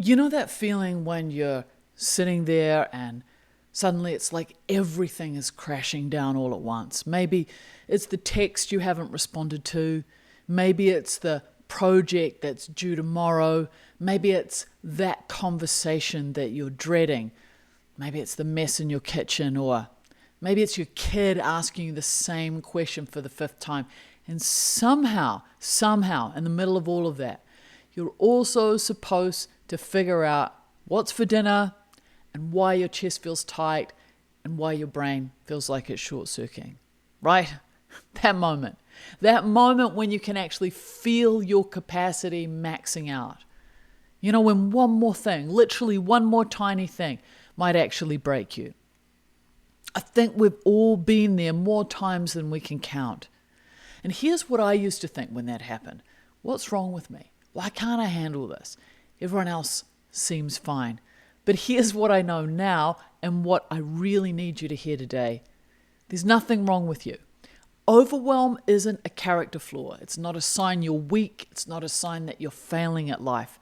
You know that feeling when you're sitting there and suddenly it's like everything is crashing down all at once? Maybe it's the text you haven't responded to. Maybe it's the project that's due tomorrow. Maybe it's that conversation that you're dreading. Maybe it's the mess in your kitchen, or maybe it's your kid asking you the same question for the fifth time. And somehow, in the middle of all of that, you're also supposed to figure out what's for dinner and why your chest feels tight and why your brain feels like it's short-circuiting, right? That moment when you can actually feel your capacity maxing out. You know, when one more thing, literally one more tiny thing, might actually break you. I think we've all been there more times than we can count. And here's what I used to think when that happened. What's wrong with me? Why can't I handle this? Everyone else seems fine. But here's what I know now and what I really need you to hear today. There's nothing wrong with you. Overwhelm isn't a character flaw. It's not a sign you're weak. It's not a sign that you're failing at life.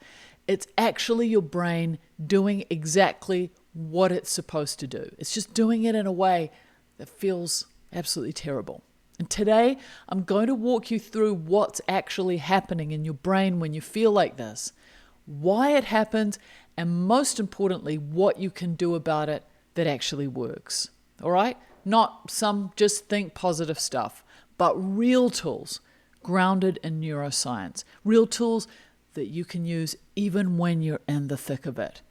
It's actually your brain doing exactly what it's supposed to do. It's just doing it in a way that feels absolutely terrible. And today, I'm going to walk you through what's actually happening in your brain when you feel like this, why it happens, and most importantly, what you can do about it that actually works. All right? Not some just think positive stuff, but real tools grounded in neuroscience, real tools that you can use even when you're in the thick of it.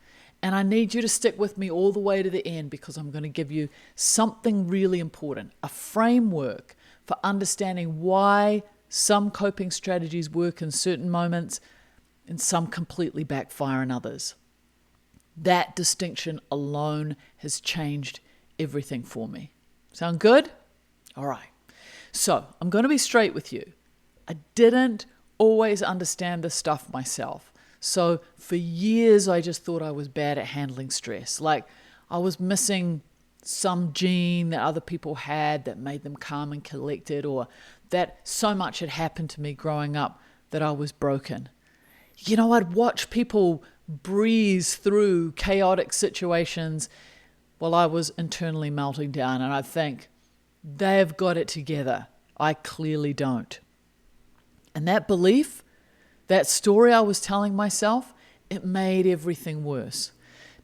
And I need you to stick with me all the way to the end, because I'm going to give you something really important, a framework for understanding why some coping strategies work in certain moments and some completely backfire in others. That distinction alone has changed everything for me. Sound good? All right. So I'm going to be straight with you. I didn't always understand this stuff myself. So for years, I just thought I was bad at handling stress. Like I was missing some gene that other people had that made them calm and collected, or that so much had happened to me growing up that I was broken. You know, I'd watch people breeze through chaotic situations while I was internally melting down, and I'd think, they've got it together. I clearly don't. And that belief, that story I was telling myself, it made everything worse.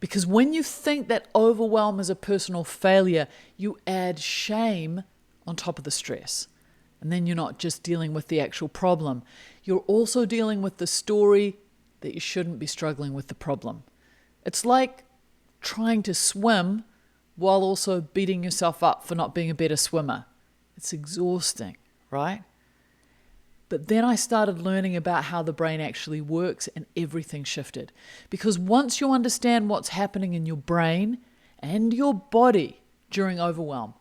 Because when you think that overwhelm is a personal failure, you add shame on top of the stress. And then you're not just dealing with the actual problem. You're also dealing with the story that you shouldn't be struggling with the problem. It's like trying to swim while also beating yourself up for not being a better swimmer. It's exhausting, right? But then I started learning about how the brain actually works, and everything shifted. Because once you understand what's happening in your brain and your body during overwhelm,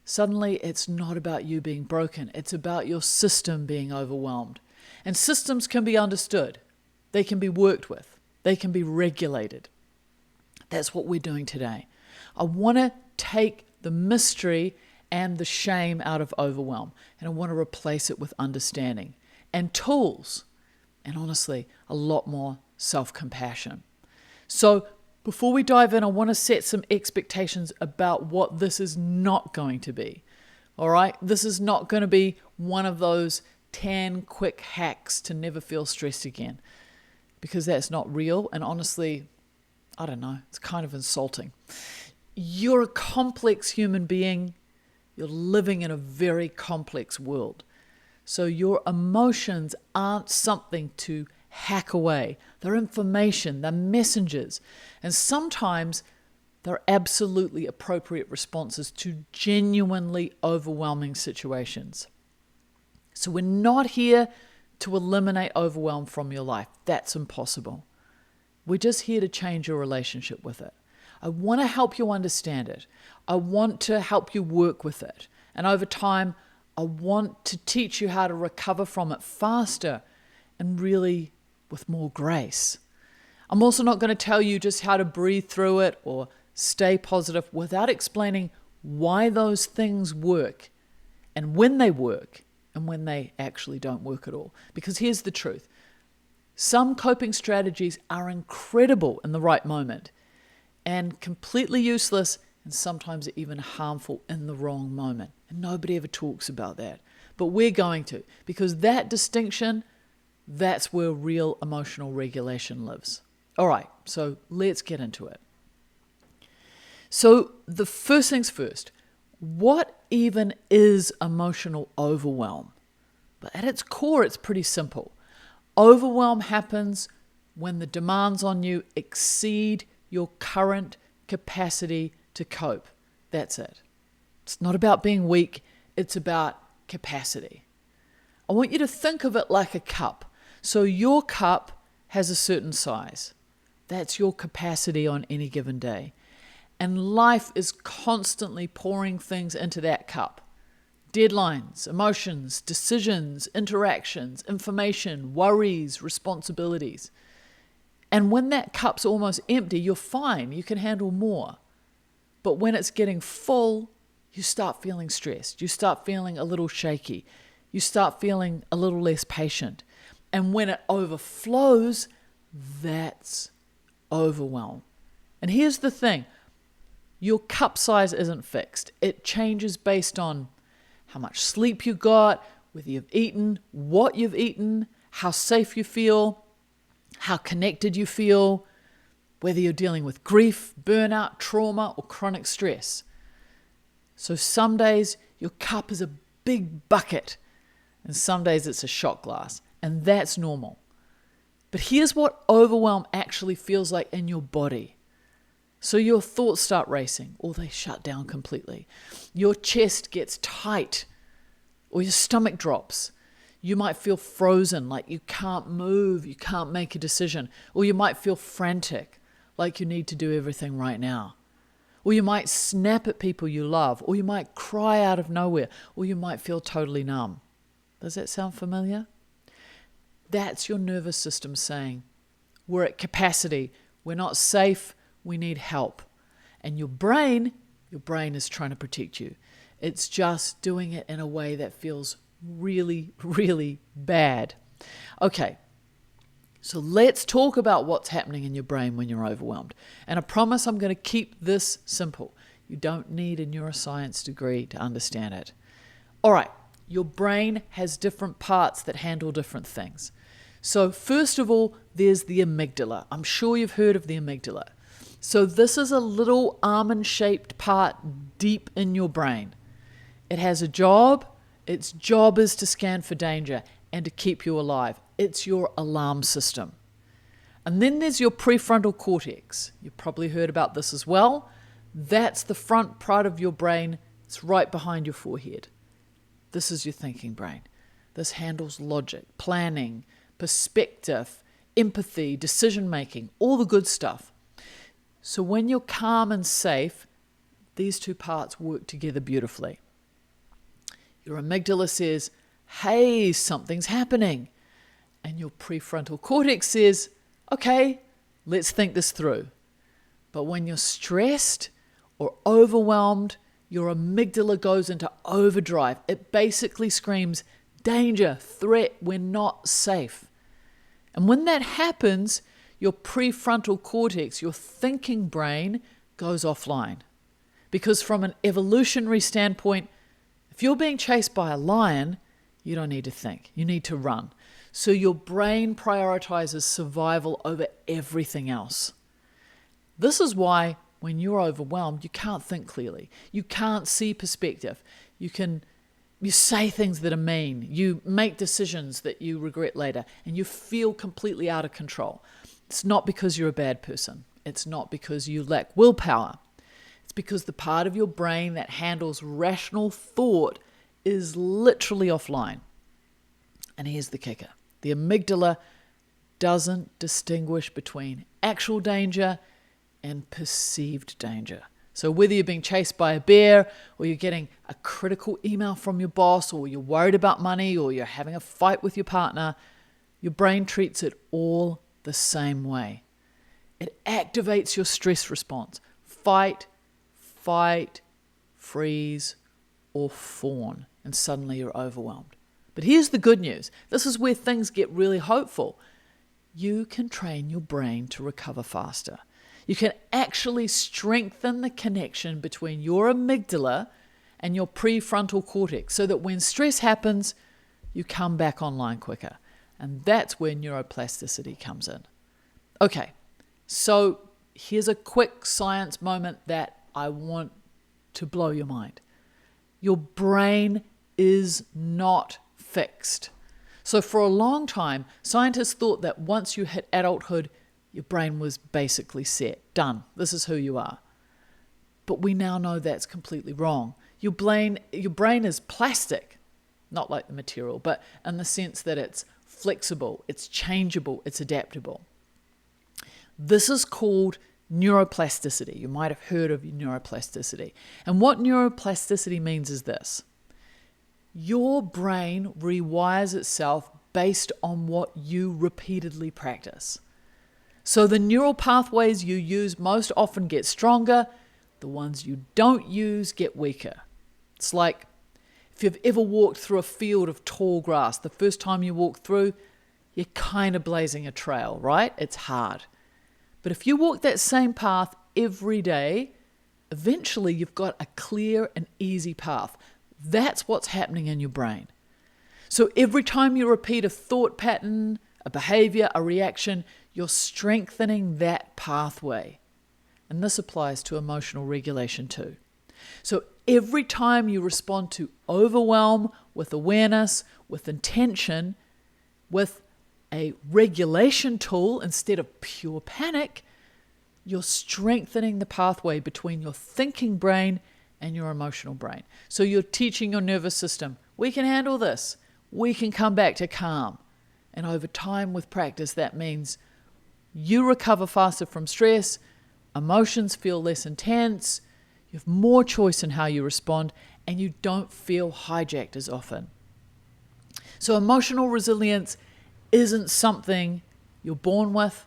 suddenly it's not about you being broken. It's about your system being overwhelmed. And systems can be understood. They can be worked with. They can be regulated. That's what we're doing today. I want to take the mystery and the shame out of overwhelm, and I want to replace it with understanding and tools, and honestly, a lot more self-compassion. So before we dive in, I want to set some expectations about what this is not going to be. All right? This is not going to be one of those 10 quick hacks to never feel stressed again, because that's not real, and honestly, I don't know, it's kind of insulting. You're a complex human being. You're living in a very complex world. So your emotions aren't something to hack away. They're information, they're messengers. And sometimes they're absolutely appropriate responses to genuinely overwhelming situations. So we're not here to eliminate overwhelm from your life. That's impossible. We're just here to change your relationship with it. I want to help you understand it. I want to help you work with it. And over time, I want to teach you how to recover from it faster and really with more grace. I'm also not going to tell you just how to breathe through it or stay positive without explaining why those things work and when they work and when they actually don't work at all. Because here's the truth. Some coping strategies are incredible in the right moment and completely useless and sometimes even harmful in the wrong moment. And nobody ever talks about that. But we're going to, because that distinction, that's where real emotional regulation lives. All right, so let's get into it. So the first things first, what even is emotional overwhelm? But at its core, it's pretty simple. Overwhelm happens when the demands on you exceed your current capacity to cope. That's it. It's not about being weak, it's about capacity. I want you to think of it like a cup. So your cup has a certain size. That's your capacity on any given day. And life is constantly pouring things into that cup. Deadlines, emotions, decisions, interactions, information, worries, responsibilities. And when that cup's almost empty, you're fine. You can handle more. But when it's getting full, you start feeling stressed. You start feeling a little shaky. You start feeling a little less patient. And when it overflows, that's overwhelm. And here's the thing. Your cup size isn't fixed. It changes based on how much sleep you got, whether you've eaten, what you've eaten, how safe you feel, how connected you feel, whether you're dealing with grief, burnout, trauma, or chronic stress. So some days your cup is a big bucket, and some days it's a shot glass, and that's normal. But here's what overwhelm actually feels like in your body. So your thoughts start racing, or they shut down completely. Your chest gets tight, or your stomach drops. You might feel frozen, like you can't move, you can't make a decision. Or you might feel frantic, like you need to do everything right now. Or you might snap at people you love, or you might cry out of nowhere, or you might feel totally numb. Does that sound familiar? That's your nervous system saying, we're at capacity, we're not safe, we need help. And your brain is trying to protect you. It's just doing it in a way that feels really, really bad. Okay, so let's talk about what's happening in your brain when you're overwhelmed. And I promise I'm going to keep this simple. You don't need a neuroscience degree to understand it. All right, your brain has different parts that handle different things. So first of all, there's the amygdala. I'm sure you've heard of the amygdala. So this is a little almond-shaped part deep in your brain. It has a job. Its job is to scan for danger and to keep you alive. It's your alarm system. And then there's your prefrontal cortex. You've probably heard about this as well. That's the front part of your brain. It's right behind your forehead. This is your thinking brain. This handles logic, planning, perspective, empathy, decision-making, all the good stuff. So when you're calm and safe, these two parts work together beautifully. Your amygdala says, hey, something's happening. And your prefrontal cortex says, okay, let's think this through. But when you're stressed or overwhelmed, your amygdala goes into overdrive. It basically screams, danger, threat, we're not safe. And when that happens, your prefrontal cortex, your thinking brain, goes offline. Because from an evolutionary standpoint, if you're being chased by a lion, you don't need to think. You need to run. So your brain prioritizes survival over everything else. This is why when you're overwhelmed, you can't think clearly. You can't see perspective. You say things that are mean. You make decisions that you regret later, and you feel completely out of control. It's not because you're a bad person. It's not because you lack willpower. It's because the part of your brain that handles rational thought is literally offline. And here's the kicker. The amygdala doesn't distinguish between actual danger and perceived danger. So whether you're being chased by a bear, or you're getting a critical email from your boss, or you're worried about money, or you're having a fight with your partner, your brain treats it all the same way. It activates your stress response. Fight, freeze, or fawn. And suddenly you're overwhelmed. But here's the good news. This is where things get really hopeful. you can train your brain to recover faster. You can actually strengthen the connection between your amygdala and your prefrontal cortex so that when stress happens, you come back online quicker. And that's where neuroplasticity comes in. Okay, so here's a quick science moment that I want to blow your mind. Your brain is not fixed. So for a long time, scientists thought that once you hit adulthood, your brain was basically set, done. This is who you are. But we now know that's completely wrong. Your brain is plastic, not like the material, but in the sense that it's flexible, it's changeable, it's adaptable. This is called neuroplasticity. You might have heard of neuroplasticity. And what neuroplasticity means is this. Your brain rewires itself based on what you repeatedly practice. So the neural pathways you use most often get stronger, the ones you don't use get weaker. It's like if you've ever walked through a field of tall grass, the first time you walk through, you're kind of blazing a trail, right? It's hard. But if you walk that same path every day, eventually you've got a clear and easy path. That's what's happening in your brain. So every time you repeat a thought pattern, a behavior, a reaction, you're strengthening that pathway. And this applies to emotional regulation too. So every time you respond to overwhelm with awareness, with intention, with a regulation tool instead of pure panic, you're strengthening the pathway between your thinking brain and your emotional brain. So you're teaching your nervous system, we can handle this. We can come back to calm. And over time with practice, that means you recover faster from stress, emotions feel less intense, you have more choice in how you respond, and you don't feel hijacked as often. So emotional resilience isn't something you're born with.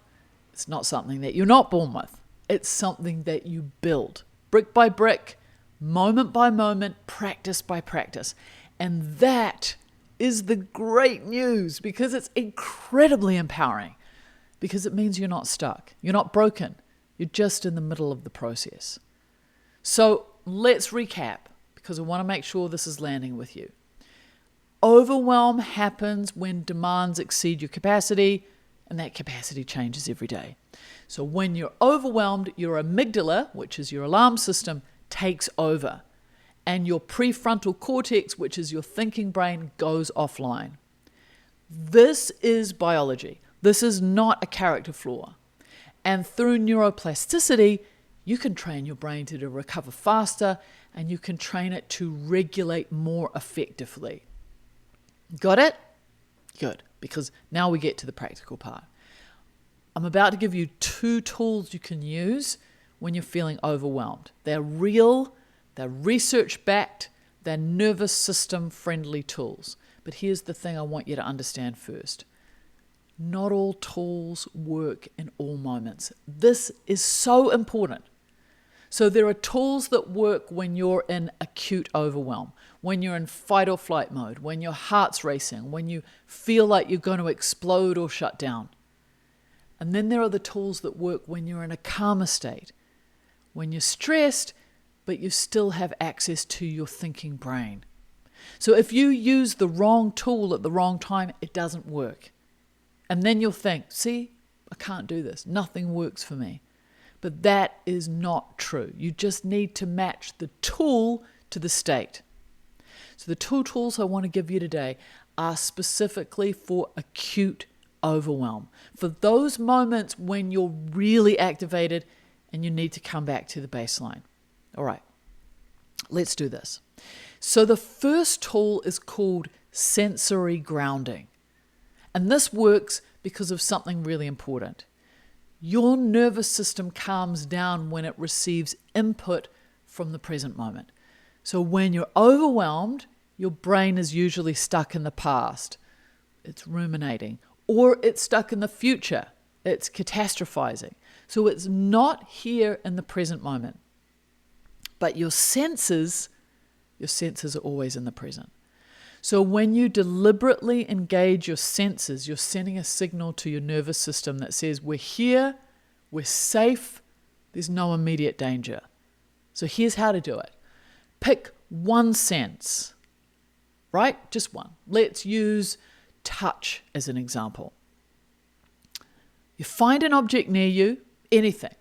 It's not something that you're not born with. It's something that you build brick by brick, moment by moment, practice by practice. And that is the great news because it's incredibly empowering because it means you're not stuck. You're not broken. You're just in the middle of the process. So let's recap because I want to make sure this is landing with you. Overwhelm happens when demands exceed your capacity, and that capacity changes every day. So when you're overwhelmed, your amygdala, which is your alarm system, takes over, and your prefrontal cortex, which is your thinking brain, goes offline. This is biology. This is not a character flaw. And through neuroplasticity, you can train your brain to recover faster, and you can train it to regulate more effectively. Got it? Good, because now we get to the practical part. I'm about to give you 2 tools you can use when you're feeling overwhelmed. They're real, they're research-backed, they're nervous system-friendly tools. But here's the thing I want you to understand first. Not all tools work in all moments. This is so important. So there are tools that work when you're in acute overwhelm, when you're in fight or flight mode, when your heart's racing, when you feel like you're going to explode or shut down. And then there are the tools that work when you're in a calmer state, when you're stressed, but you still have access to your thinking brain. So if you use the wrong tool at the wrong time, it doesn't work. And then you'll think, see, I can't do this. Nothing works for me. But that is not true. You just need to match the tool to the state. So the 2 tools I want to give you today are specifically for acute overwhelm, for those moments when you're really activated and you need to come back to the baseline. All right, let's do this. So the first tool is called sensory grounding. And this works because of something really important. Your nervous system calms down when it receives input from the present moment. So when you're overwhelmed, your brain is usually stuck in the past. It's ruminating. Or it's stuck in the future. It's catastrophizing. So it's not here in the present moment. But your senses are always in the present. So when you deliberately engage your senses, you're sending a signal to your nervous system that says, we're here, we're safe, there's no immediate danger. So here's how to do it. Pick one sense, right? Just one. Let's use touch as an example. You find an object near you, anything,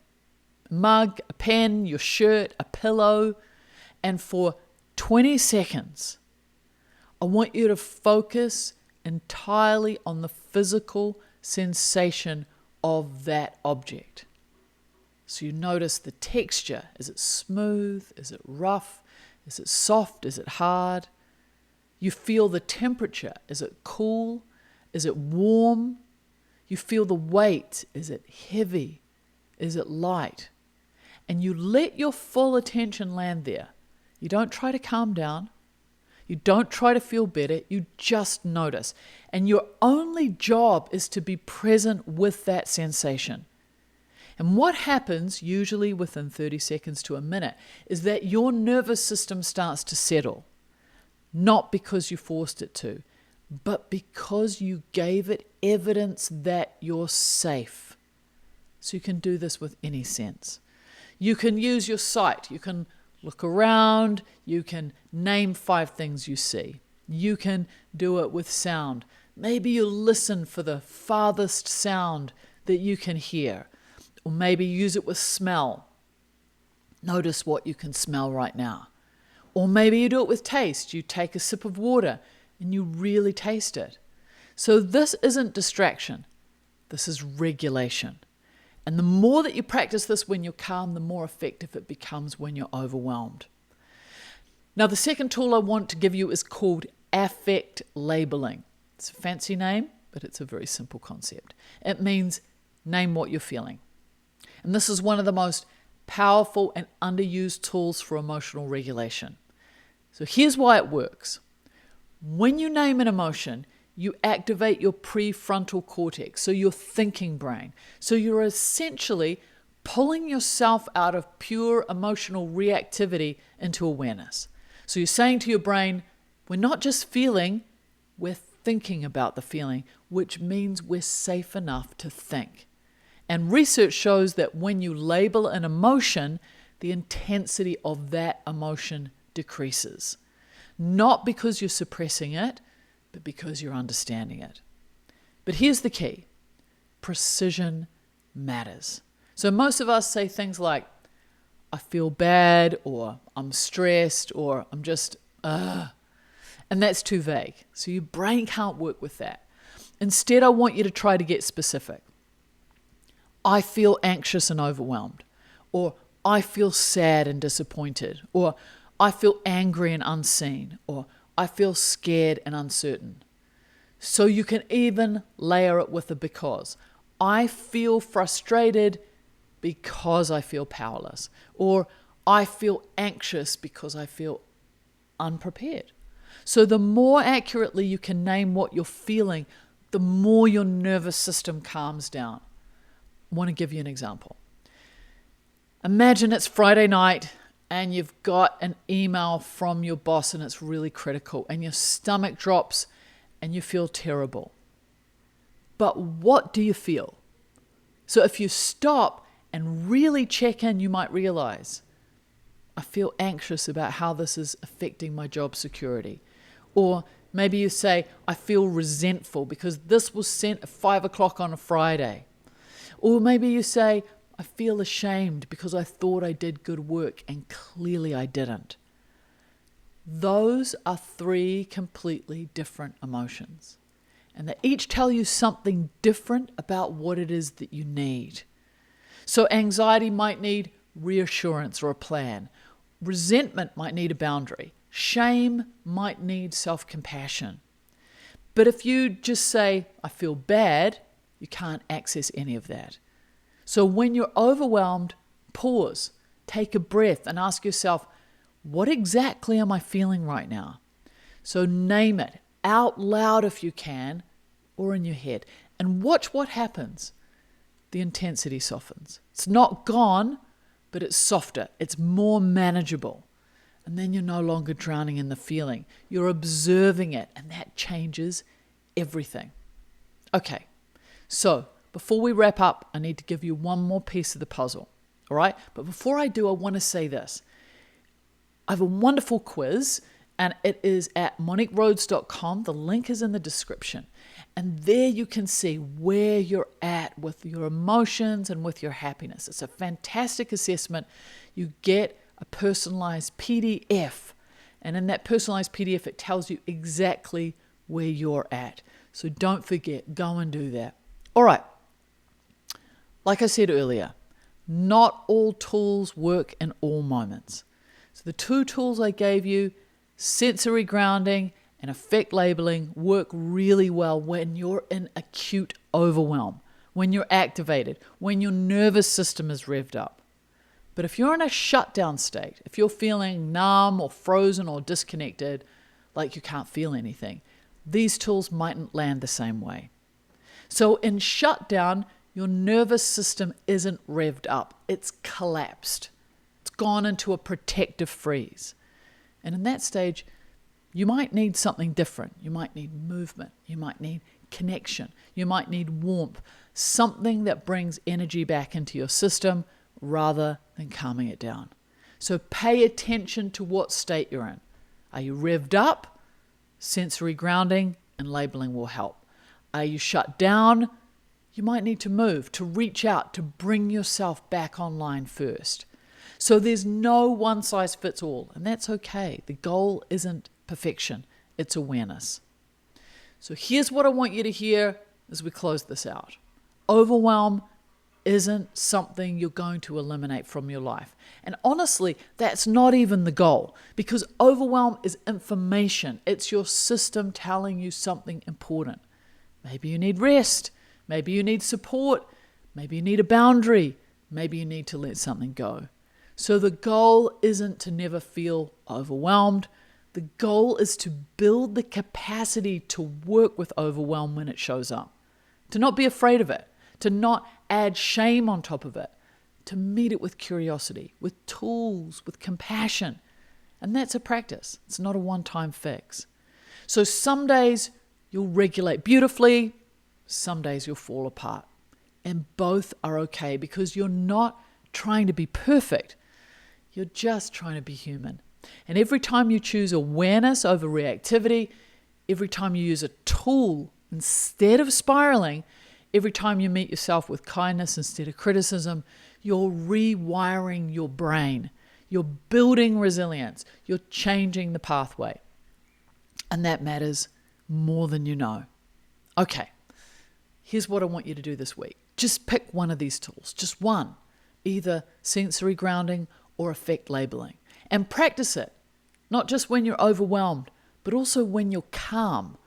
a mug, a pen, your shirt, a pillow, and for 20 seconds, I want you to focus entirely on the physical sensation of that object. So you notice the texture. Is it smooth? Is it rough? Is it soft? Is it hard? You feel the temperature. Is it cool? Is it warm? You feel the weight. Is it heavy? Is it light? And you let your full attention land there. You don't try to calm down. You don't try to feel better. You just notice. And your only job is to be present with that sensation. And what happens, usually within 30 seconds to a minute, is that your nervous system starts to settle. Not because you forced it to, but because you gave it evidence that you're safe. So you can do this with any sense. You can use your sight. You can look around. You can name 5 things you see. You can do it with sound. Maybe you listen for the farthest sound that you can hear. Or maybe use it with smell. Notice what you can smell right now. Or maybe you do it with taste. You take a sip of water and you really taste it. So this isn't distraction. This is regulation. And the more that you practice this when you're calm, the more effective it becomes when you're overwhelmed. Now, the second tool I want to give you is called affect labeling. It's a fancy name, but it's a very simple concept. It means name what you're feeling. And this is one of the most powerful and underused tools for emotional regulation. So here's why it works. When you name an emotion, you activate your prefrontal cortex, so your thinking brain. So you're essentially pulling yourself out of pure emotional reactivity into awareness. So you're saying to your brain, we're not just feeling, we're thinking about the feeling, which means we're safe enough to think. And research shows that when you label an emotion, the intensity of that emotion decreases. Not because you're suppressing it, but because you're understanding it. But here's the key. Precision matters. So most of us say things like, I feel bad, or I'm stressed, or I'm just, and that's too vague. So your brain can't work with that. Instead, I want you to try to get specific. I feel anxious and overwhelmed, or I feel sad and disappointed, or I feel angry and unseen, or I feel scared and uncertain. So you can even layer it with a because. I feel frustrated because I feel powerless, or I feel anxious because I feel unprepared. So the more accurately you can name what you're feeling, the more your nervous system calms down. I want to give you an example. Imagine it's Friday night and you've got an email from your boss and it's really critical and your stomach drops and you feel terrible. But what do you feel? So if you stop and really check in, you might realize, I feel anxious about how this is affecting my job security. Or maybe you say, I feel resentful because this was sent at 5 o'clock on a Friday. Or maybe you say, I feel ashamed because I thought I did good work and clearly I didn't. Those are 3 completely different emotions. And they each tell you something different about what it is that you need. So anxiety might need reassurance or a plan. Resentment might need a boundary. Shame might need self-compassion. But if you just say, I feel bad, you can't access any of that. So when you're overwhelmed, pause, take a breath and ask yourself, what exactly am I feeling right now? So name it out loud if you can, or in your head, and watch what happens. The intensity softens. It's not gone, but it's softer. It's more manageable. And then you're no longer drowning in the feeling. You're observing it, and that changes everything. Okay, so before we wrap up, I need to give you one more piece of the puzzle. All right? But before I do, I want to say this. I have a wonderful quiz, and it is at moniquerhodes.com. The link is in the description. And there you can see where you're at with your emotions and with your happiness. It's a fantastic assessment. You get a personalized PDF. And in that personalized PDF, it tells you exactly where you're at. So don't forget, go and do that. All right. Like I said earlier, not all tools work in all moments. So the two tools I gave you, sensory grounding and affect labeling, work really well when you're in acute overwhelm, when you're activated, when your nervous system is revved up. But if you're in a shutdown state, if you're feeling numb or frozen or disconnected, like you can't feel anything, these tools mightn't land the same way. So in shutdown, your nervous system isn't revved up. It's collapsed. It's gone into a protective freeze. And in that stage, you might need something different. You might need movement. You might need connection. You might need warmth. Something that brings energy back into your system rather than calming it down. So pay attention to what state you're in. Are you revved up? Sensory grounding and labeling will help. Are you shut down? You might need to move, to reach out, to bring yourself back online first. So there's no one size fits all, and that's okay. The goal isn't perfection, it's awareness. So here's what I want you to hear as we close this out. Overwhelm isn't something you're going to eliminate from your life. And honestly, that's not even the goal, because overwhelm is information. It's your system telling you something important. Maybe you need rest. Maybe you need support. Maybe you need a boundary. Maybe you need to let something go. So the goal isn't to never feel overwhelmed. The goal is to build the capacity to work with overwhelm when it shows up, to not be afraid of it, to not add shame on top of it, to meet it with curiosity, with tools, with compassion. And that's a practice. It's not a one-time fix. So some days you'll regulate beautifully, some days you'll fall apart. And both are okay because you're not trying to be perfect. You're just trying to be human. And every time you choose awareness over reactivity, every time you use a tool instead of spiraling, every time you meet yourself with kindness instead of criticism, you're rewiring your brain. You're building resilience. You're changing the pathway. And that matters more than you know. Okay, here's what I want you to do this week. Just pick one of these tools, just one, either sensory grounding or affect labeling, and practice it, not just when you're overwhelmed, but also when you're calm,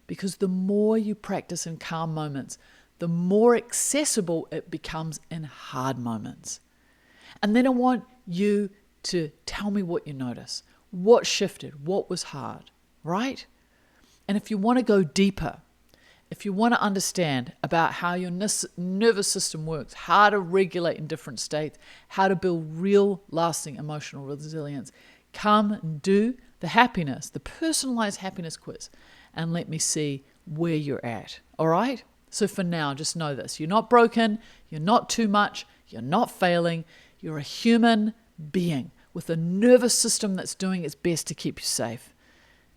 because the more you practice in calm moments, the more accessible it becomes in hard moments. And then I want you to tell me what you notice, what shifted, what was hard, right? And if you want to go deeper, if you want to understand about how your nervous system works, how to regulate in different states, how to build real lasting emotional resilience, come and do the personalized happiness quiz, and let me see where you're at. All right? So for now, just know this. You're not broken. You're not too much. You're not failing. You're a human being with a nervous system that's doing its best to keep you safe.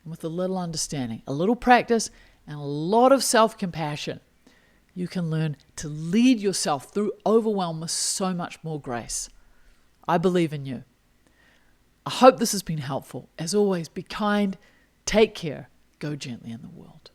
And with a little understanding, a little practice, and a lot of self-compassion, you can learn to lead yourself through overwhelm with so much more grace. I believe in you. I hope this has been helpful. As always, be kind, take care, go gently in the world.